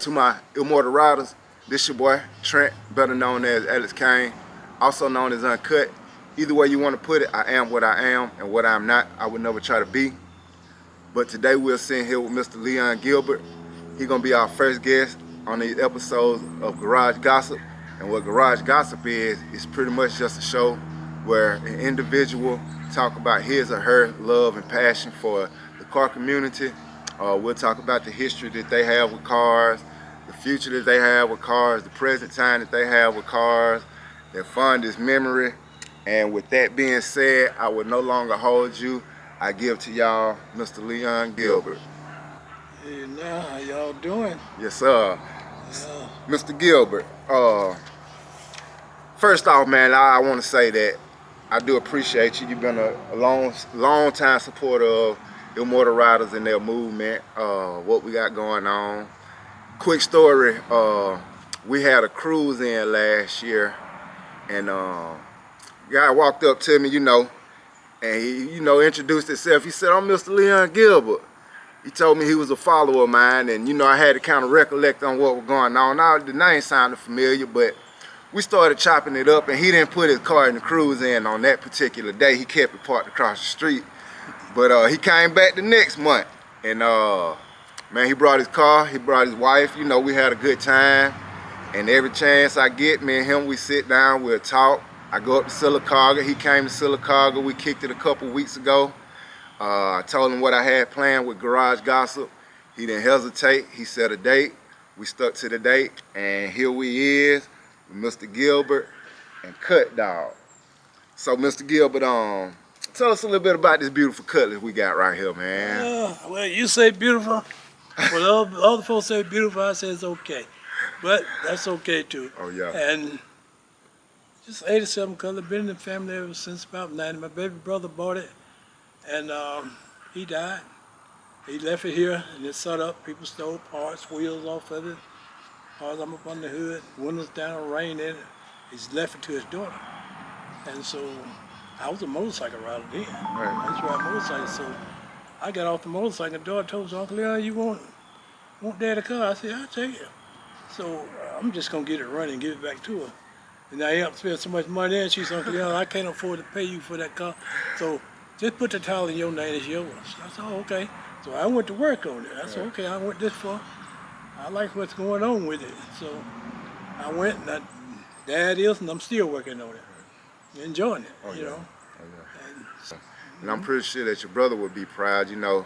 To my immortal riders, this your boy Trent, better known as Alex Kane, also known as Uncut. Either way you want to put it, I am what I am, and what I'm not, I would never try to be. But today we're sitting here with Mr. Leon Gilbert. He's gonna be our first guest on these episodes of Garage Gossip. And what Garage Gossip is pretty much just a show where an individual talk about his or her love and passion for the car community. We'll talk about the history that they have with cars, the future that they have with cars, the present time that they have with cars, their fondest memory. And with that being said, I will no longer hold you. I give to y'all Mr. Leon Gilbert. Hey, now, how y'all doing? Yes, sir. Yeah. Mr. Gilbert, first off, man, I want to say that I do appreciate you. You've been a long time supporter of Immortal Riders and their movement, what we got going on. Quick story, we had a cruise in last year, and guy walked up to me, and he, introduced himself. He said, "I'm Mr. Leon Gilbert." He told me he was a follower of mine, and I had to kind of recollect on what was going on. Now, the name sounded familiar, but we started chopping it up, and he didn't put his car in the cruise in on that particular day. He kept it parked across the street. But he came back the next month, and man, he brought his car, he brought his wife. We had a good time, and every chance I get, me and him, we sit down, we'll talk. I go up to Sylacauga, he came to Sylacauga, we kicked it a couple weeks ago. I told him what I had planned with Garage Gossip. He didn't hesitate, he set a date, we stuck to the date, and here we is with Mr. Gilbert and Cut Dog. So Mr. Gilbert, tell us a little bit about this beautiful Cutlass we got right here, man. Well, you say beautiful. Well, other folks say beautiful, I say it's okay. But that's okay too. Oh, yeah. And just 87 color, been in the family ever since about 90. My baby brother bought it, and he died. He left it here, and it set up. People stole parts, wheels off of it. Parts I'm up on the hood, windows down, rain in it. He's left it to his daughter. And so I was a motorcycle rider then. Right. I used to ride motorcycles, so I got off the motorcycle. The daughter told me, "Uncle Leon, you want Dad a car?" I said, "I'll take it." So I'm just gonna get it running and give it back to her. And I helped spend so much money, and she said, "Uncle Leon, I can't afford to pay you for that car. So just put the title in your name, it's yours." I said, "Oh, okay." So I went to work on it. I said, "Okay, I went this far. I like what's going on with it." So I went, and Dad is, and I'm still working on it. Enjoying it, Oh, you know. Oh, yeah. And I'm pretty sure that your brother would be proud. Man,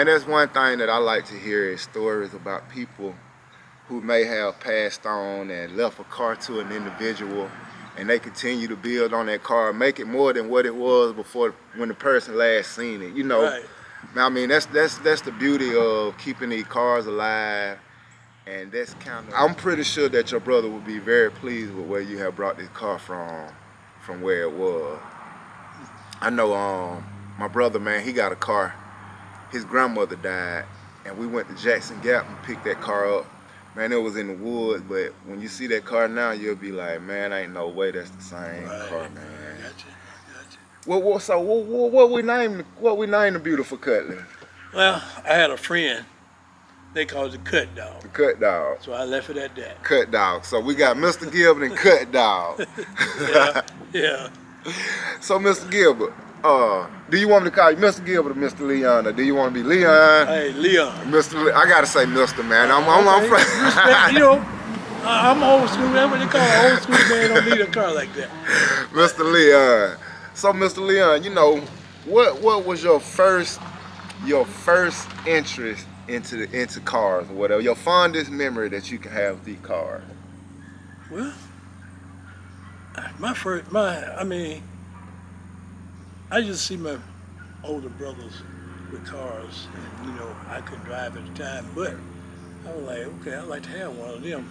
that's one thing that I like to hear is stories about people who may have passed on and left a car to an individual, and they continue to build on that car, make it more than what it was before when the person last seen it. Right. I mean, that's the beauty of keeping these cars alive. And that's I'm pretty sure that your brother would be very pleased with where you have brought this car from where it was. I know my brother, man, he got a car. His grandmother died, and we went to Jackson Gap and picked that car up. Man, it was in the woods, but when you see that car now, you'll be like, man, ain't no way that's the same car, man. Gotcha. So what we named the beautiful Cutlass? Well, I had a friend. They called it the Cut Dog. The Cut Dog. So I left it at that. Cut Dog. So we got Mr. Gilbert and Cut Dog. Yeah. So Mr. Gilbert, do you want me to call you Mr. Gilbert or Mr. Leon, or do you want to be Leon? Hey, Leon. I gotta say Mr. Man. I'm Respect, I'm old school. That's what they call an old school man. Don't need a car like that. Mr. Leon. So Mr. Leon, what was your first interest into cars or whatever? Your fondest memory that you can have with these cars? Well, I just see my older brothers with cars, and I couldn't drive at the time, but I was like, okay, I'd like to have one of them,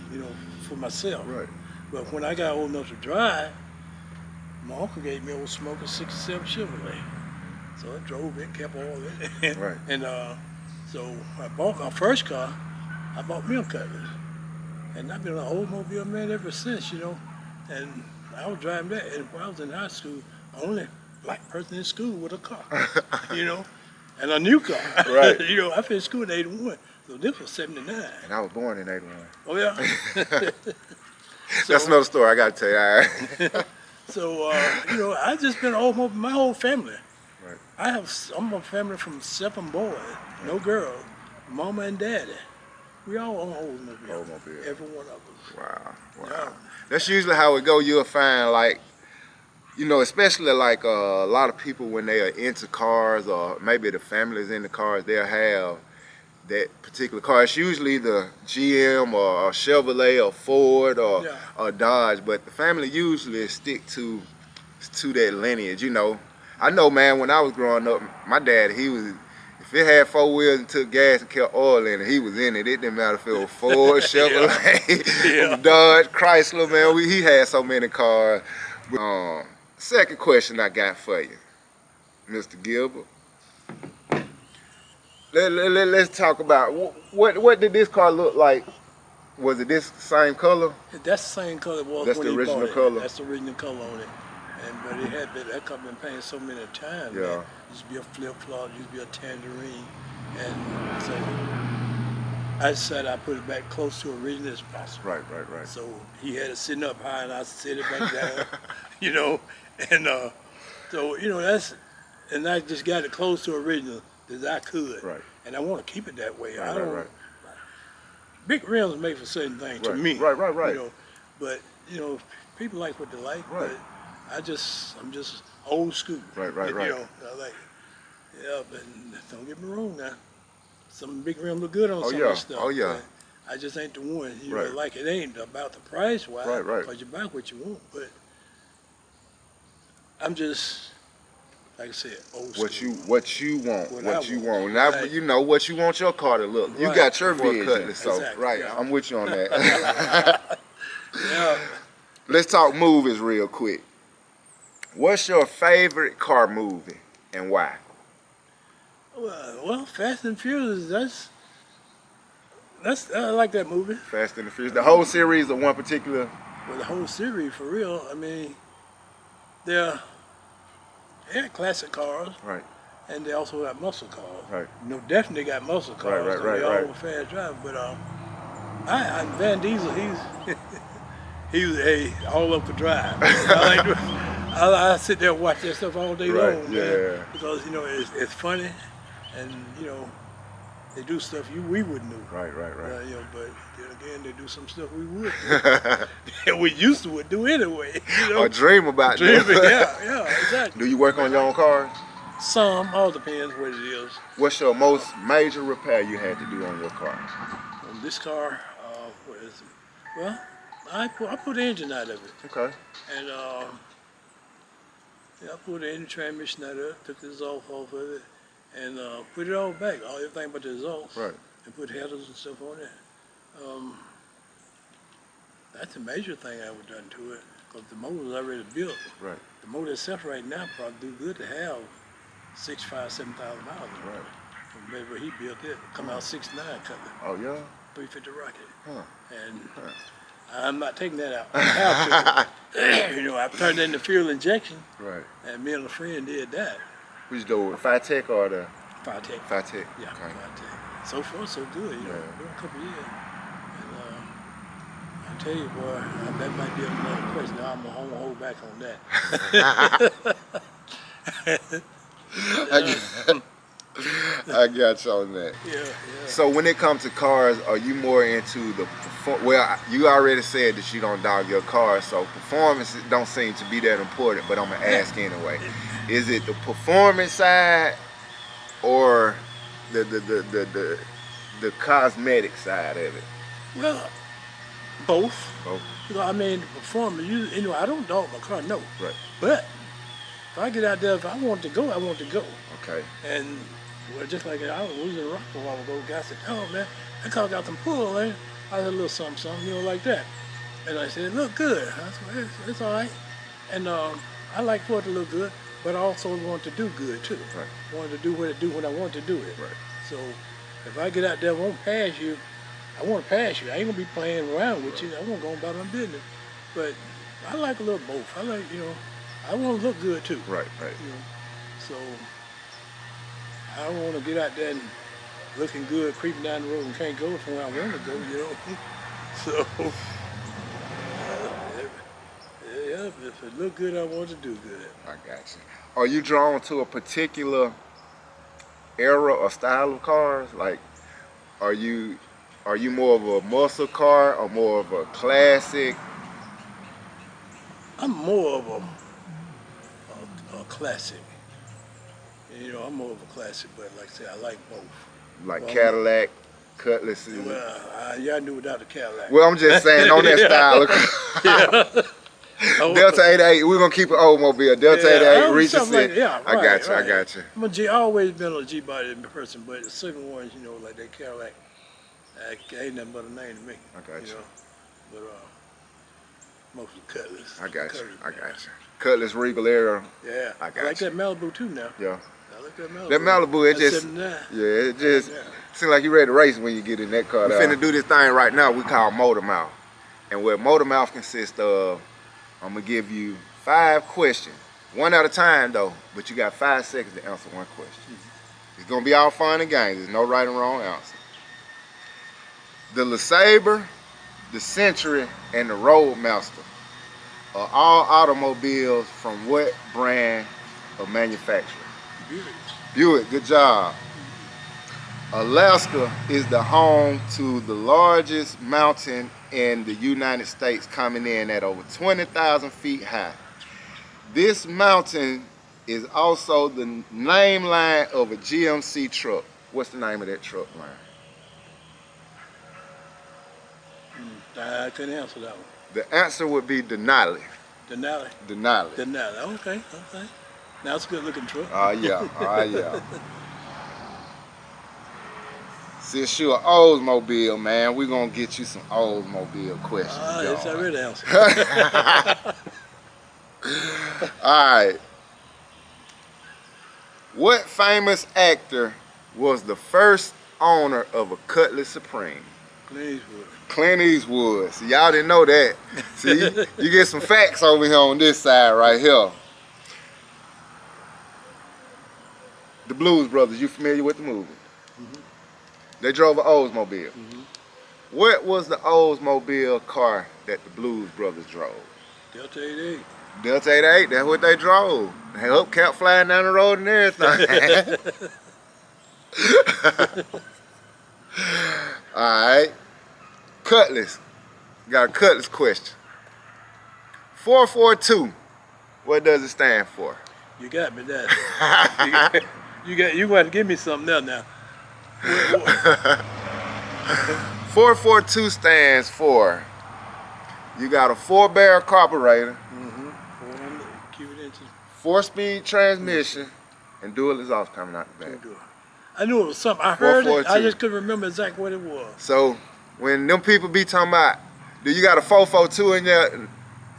for myself. Right. But when I got old enough to drive, my uncle gave me a Oldsmobile '67 Chevrolet. So I drove it, kept all it. Right. And so I bought my first car, I bought me a Cutlass. And I've been an Oldsmobile man ever since, And I was driving that, and when I was in high school, only black person in school with a car, and a new car. Right. I finished school in '81. So this was 79. And I was born in 81. Oh yeah. That's another story I got to tell you. All right. So you know, I just been Oldsmobile, my whole family. Right. I'm a family from 7 boys, no girls, mama and daddy. We all own Oldsmobile. Oldsmobile. Every one of us. Wow. Yeah. That's usually how it go. You'll find, like, you know, especially like a lot of people when they are into cars, or maybe the family's into cars, they'll have that particular car. It's usually the GM or a Chevrolet or Ford or Dodge, but the family usually stick to that lineage. You know, I know, man. When I was growing up, my dad, he was. If it had 4 wheels and took gas and kept oil in it, he was in it. It didn't matter if it was Ford, Chevrolet, Dodge, Chrysler, man. He had so many cars. Second question I got for you, Mr. Gilbert. Let's talk about what did this car look like? Was it this same color? That's the same color it was. That's when the he original bought it. color? That's the original color on it. But it had been, that car been painted so many times. Yeah. Man. It used to be a flip flop, used to be a tangerine, and so I decided I put it back close to original as possible. Right. So he had it sitting up high, and I sit it back down, you know, and so you know and I just got it close to original as I could. Right. And I want to keep it that way. Right. Big rims are made for certain things to me. Right. You know, but you know, people like what they like. Right. But I'm just old school. Right. You know, I like, but don't get me wrong now. Some big rims look good on some of the stuff. Oh yeah. But I just ain't the one. You Right. know, like it ain't about the price wise. Right. Because you buy what you want. But I'm just, like I said, old school. What you want. want. Now Right. you know what you want your car to look. You Right. got your For vision. Cutlass, so exactly. right. Yeah. I'm with you on that. Yeah. Let's talk movies real quick. What's your favorite car movie and why? Well, Fast and Furious. That's I like that movie. Fast and the Furious. The whole series or one particular? Well, the whole series, for real. I mean, they're classic cars, Right. and they also got muscle cars. Right. You know, definitely got muscle cars. Right. They all fast driving, but I Van Diesel, he's all up for drive. I sit there and watch that stuff all day long, man, because you know it's funny, and you know they do stuff we wouldn't do. Right. You know, but then again, they do some stuff we would do. We used to would do anyway. You know? Or dream about it. Yeah, exactly. Do you work on your own cars? Some, all depends what it is. What's your most major repair you had to do on your car? On this car, what is it? Well, I put the engine out of it. Okay. And I pulled the engine transmission out of it, took the exhaust off of it, and put it all back, everything but the exhaust. Right. And put headers and stuff on it. That's a major thing I would done to it, because the motor was already built. Right. The motor itself right now probably do good to have 7,000 miles. Right. Remember he built it, come out 69 Cutlass. Oh yeah. 350 rocket. Huh. And I'm not taking that out. I have to. You know, I turned it into fuel injection. Right. And me and a friend did that. Which door? Tech or the? Tech. Tech. Yeah, Okay. Tech. So far, so good. You know, been a couple years. And I tell you, boy, that might be another question. I'm gonna hold back on that. I got you on that. Yeah. So when it comes to cars, are you more into the well, you already said that you don't dog your car, so performance don't seem to be that important, but I'm gonna ask anyway. Is it the performance side or the cosmetic side of it? Well, both. Both. You know, I mean, the performance, you know, I don't dog my car, no. Right. But if I get out there, if I want to go, I want to go. Okay. And well, just like I was in Rock a while ago, guy said, "Oh man, that car got some pull, ain't it?" I said, "A little something, you know, like that." And I said, "It look good." I said, "It's all right." And I like for it to look good, but I also want to do good too. Right. I wanted to do when I want to do it. Right. So if I get out there and won't pass you, I want to pass you. I ain't gonna be playing around with you. I want to go about my business. But I like a little both. I like, you know, I want to look good too. Right. You know, so I don't want to get out there and looking good, creeping down the road and can't go from where I want to go, you know. So, yeah, if it look good, I want to do good. I got you. Are you drawn to a particular era or style of cars? Like, are you more of a muscle car or more of a classic? I'm more of a classic. You know, I'm more of a classic, but like I said, I like both. Like Well, Cadillac, Cutlass? yeah, I knew without the Cadillac. Well, I'm just saying on that style of car. Yeah. Delta 88, we're gonna keep it Oldsmobile. Delta Yeah, 88 reaches something like it. that. Yeah, I got you, I got you. I'm a G. I always been a G body person, but certain ones, you know, like that Cadillac, ain't nothing but a name to me. I got you. Know? But mostly Cutlass. I got you, I Yeah. got you. Cutlass Regal era. Yeah, I got like you. that Malibu too now. Yeah. I like that Malibu. That Malibu, it That's just, 79. yeah, it just Yeah. seems like you're ready to race when you get in that car. We finna do this thing right now we call Motor Mouth. And what Motor Mouth consists of, I'm gonna give you 5 questions. One at a time though, but you got 5 seconds to answer one question. It's gonna be all fun and games. There's no right and wrong answer. The LeSabre, the Century, and the Roadmaster are all automobiles from what brand of manufacturer? Buick. Buick, good job. Alaska is the home to the largest mountain in the United States, coming in at over 20,000 feet high. This mountain is also the name line of a GMC truck. What's the name of that truck line? I couldn't answer that one. The answer would be Denali. Denali. Denali. Denali. Okay. Now it's a good looking truck. Oh yeah, oh yeah. Since you're an Oldsmobile, man, we're gonna get you some Oldsmobile questions. Yes, I read the answer. Alright. What famous actor was the first owner of a Cutlass Supreme? Clint Eastwood. See, y'all didn't know that. See, you get some facts over here on this side right here. The Blues Brothers, you familiar with the movie? Mm-hmm. They drove an Oldsmobile. Mm-hmm. What was the Oldsmobile car that the Blues Brothers drove? Delta 88. Delta 88, that's what they drove. They kept flying down the road and everything. Alright. Cutlass. Got a Cutlass question. 442. What does it stand for? You got me that. you got to give me something else now. 442 stands for, you got a 4-barrel carburetor, 400 cubic inches. 4-speed transmission, and dual exhaust coming out the back. I knew it was something. I heard it. 442. I just couldn't remember exactly what it was. So when them people be talking about, do you got a 442 in there?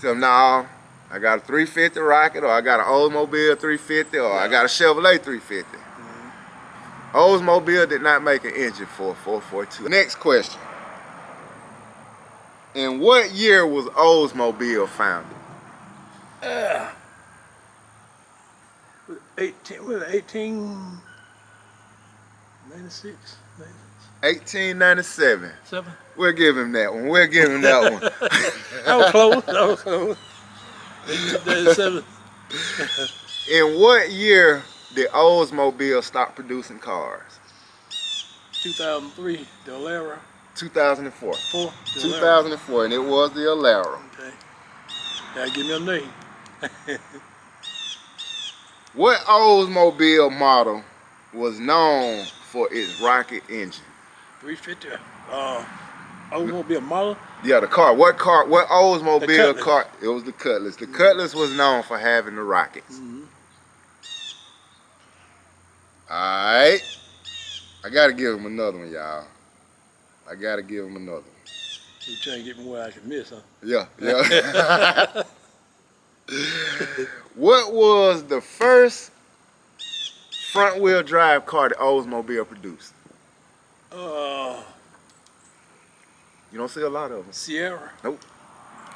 Tell them, no, I got a 350 Rocket, or I got an Oldsmobile 350, or I got a Chevrolet 350. Oldsmobile did not make an engine for a 442. Next question. In what year was Oldsmobile founded? 1896. 1897. 7. We'll give him that one. We'll give him that one. I was close. 1897. In what year did Oldsmobile stop producing cars? 2003. The Alera. 2004. 2004, and it was the Alera. Okay. Now give me a name. What Oldsmobile model was known for its rocket engine? 350. Oldsmobile model. Yeah, the car. What Oldsmobile Cutlass. car? It was the Cutlass. The Cutlass was known for having the rockets. Alright. I gotta give him another one, y'all. I gotta give him another one. You trying to get me where I can miss, huh? Yeah. What was the first front-wheel drive car that Oldsmobile produced? You don't see a lot of them. Sierra. Nope.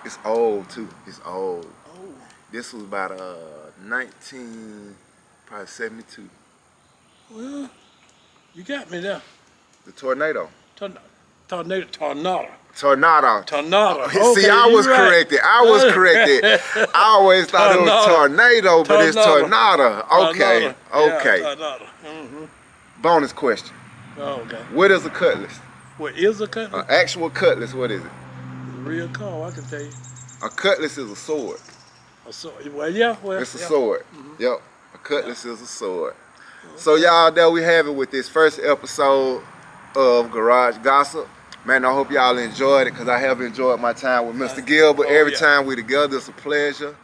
It's old too. It's old. Oh. This was about 1972. Well, you got me there. The tornado. Tornado. Tornado. Tornado. See, Okay, I was you right. corrected. I was corrected. I always thought it was tornado, but it's tornado. Okay. Tornado. Okay. Yeah, tornado. Mm-hmm. Bonus question. Oh, okay. What is a cutlass? What is a cutlass? An actual cutlass, what is it? It's a real call, I can tell you. A cutlass is a sword. A sword. Well, yeah. Well, It's a yeah. sword. Yep. A cutlass is a sword. So y'all, there we have it with this first episode of Garage Gossip. Man, I hope y'all enjoyed it because I have enjoyed my time with Mr. Gilbert. Every time we together, it's a pleasure.